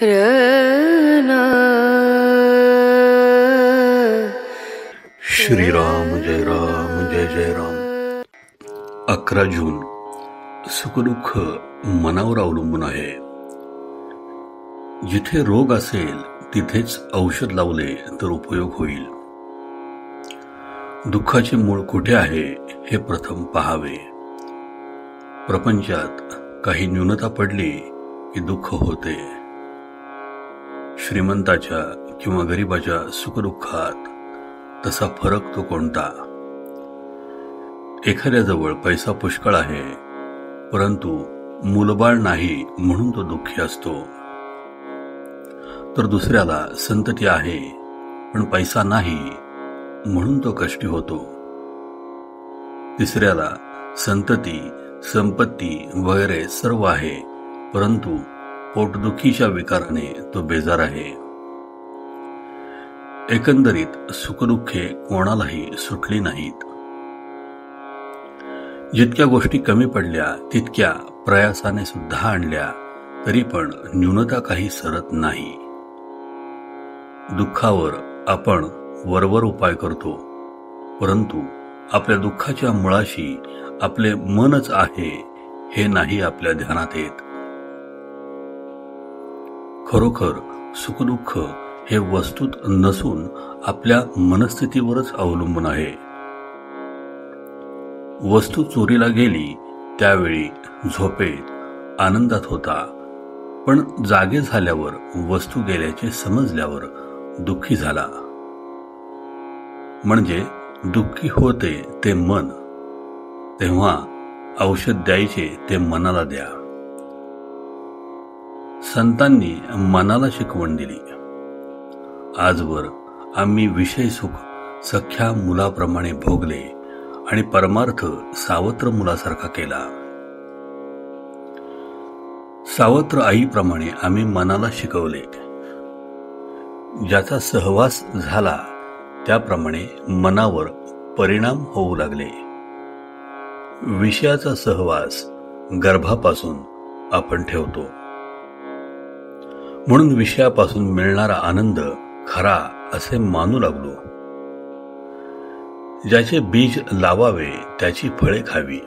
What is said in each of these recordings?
रना श्रीराम जय राम जय जय राम। 11 जून सुखदुःख मनावर अवलंबून आहे. जिथे रोग असेल तिथेच औषध लावले तर उपयोग होईल. दुःखाचे मूळ कुठे आहे हे प्रथम पहावे. प्रपंचात काही न्यूनता पडली की दुःख होते. श्रीमंताच्या किंवा गरिबाच्या सुखदुःखात तसा फरक तो कोणता? एखाद्याजवळ पैसा पुष्कळ आहे परंतु मूलबाळ नाही म्हणून तो दुःखी असतो, तर दुसऱ्याला संतती आहे पण पैसा नाही म्हणून तो कष्टी होतो. तिसऱ्याला संतती संपत्ती वगैरे सर्व आहे परंतु पोटदुखीच्या विकाराने तो बेजार आहे. एकंदरीत सुखदुःखे कोणालाही सुटली नाहीत. जितक्या गोष्टी कमी पडल्या तितक्या प्रयासाने सुद्धा आणल्या तरी पण न्यूनता काही सरत नाही. दुःखावर आपण वरवर उपाय करतो परंतु आपल्या दुःखाच्या मुळाशी आपले मनच आहे हे नाही आपल्या ध्यानात येत. खरोखर सुखदुःख हे वस्तूत नसून आपल्या मनस्थितीवरच अवलंबून आहे. वस्तू चोरीला गेली त्यावेळी झोपेत आनंदात होता, पण जागे झाल्यावर वस्तू गेल्याचे समजल्यावर दुःखी झाला. म्हणजे दुःखी होते ते मन. तेव्हा औषध द्यायचे ते मनाला द्या. संतांनी मनाला शिकवण दिली. आजवर आम्ही विषय सुख सख्या मुलाप्रमाणे भोगले आणि परमार्थ सावत्र मुलासारखा केला. सावत्र आईप्रमाणे आम्ही मनाला शिकवले. ज्याचा सहवास झाला त्याप्रमाणे मनावर परिणाम होऊ लागले. विषयाचा सहवास गर्भापासून आपण ठेवतो म्हणून विषयापासून मिळणारा आनंद खरा असे मानू लागलो. ज्याचे बीज लावावे त्याची फळे खावी.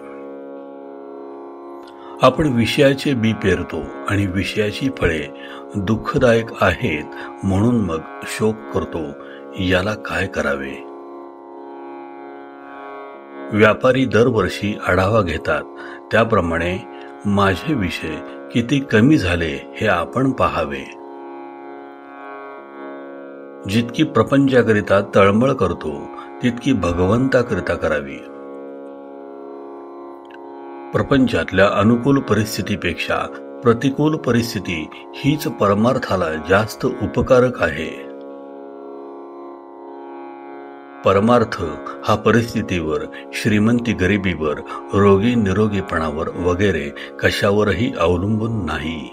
आपण विषयाचे बी पेरतो आणि विषयाची फळे दुःखदायक आहेत म्हणून मग शोक करतो. याला काय करावे? व्यापारी दरवर्षी आढावा घेतात त्याप्रमाणे माझे विषय किती कमी झाले हे आपण पाहावे. जितकी प्रपंचाकरिता तळमळ करतो तितकी भगवंताकरिता करावी. प्रपंचातल्या अनुकूल परिस्थितीपेक्षा प्रतिकूल परिस्थिती हीच परमार्थाला जास्त उपकारक आहे. परमार्थ हा परिस्थितीवर, श्रीमंती गरिबीवर, रोगी निरोगीपणावर वगैरे कशावरही अवलंबून नाही.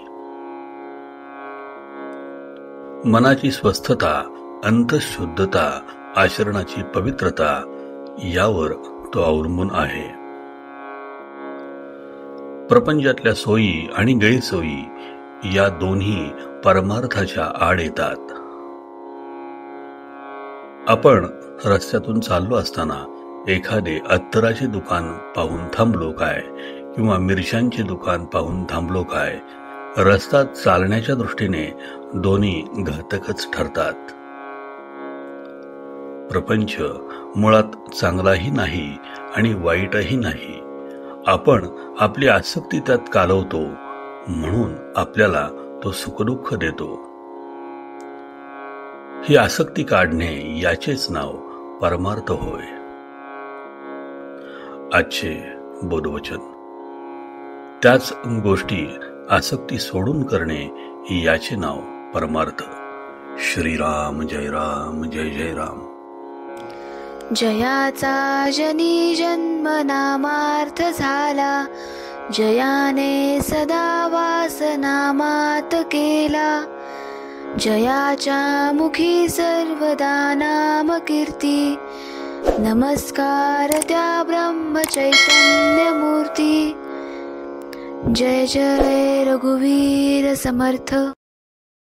मनाची स्वस्थता, अंतःशुद्धता, आचरणाची पवित्रता यावर तो अवलंबून आहे. प्रपंचातल्या सोयी आणि गैरसोयी या दोन्ही परमार्थाच्या आड येतात. आपण रस्त्यातून चाललो असताना एखादे अत्तराचे दुकान पाहून थांबलो काय किंवा मिरच्यांचे दुकान पाहून थांबलो काय? रस्ता चालण्याच्या दृष्टीने दोन्ही घातकच ठरतात. प्रपंच मुळात चांगलाही नाही आणि वाईटही नाही. आपण आपली आसक्ती त्यात कालवतो म्हणून आपल्याला तो सुखदुःख देतो. ही आसक्ती काढणे याचेच नाव परमार्थ होय. आजचे बोधवचन. त्याच गोष्टी आसक्ती सोडून करणे याचे नाव परमार्थ. श्रीराम जय राम जय जय राम. जयाचा जनी जन्म नामार्थ झाला, जयाने सदा वास नामात केला. जयाच्या मुखी सर्वदा नाम कीर्ती, नमस्कार त्या ब्रह्म चैतन्य मूर्ती. जय जय रघुवीर समर्थ.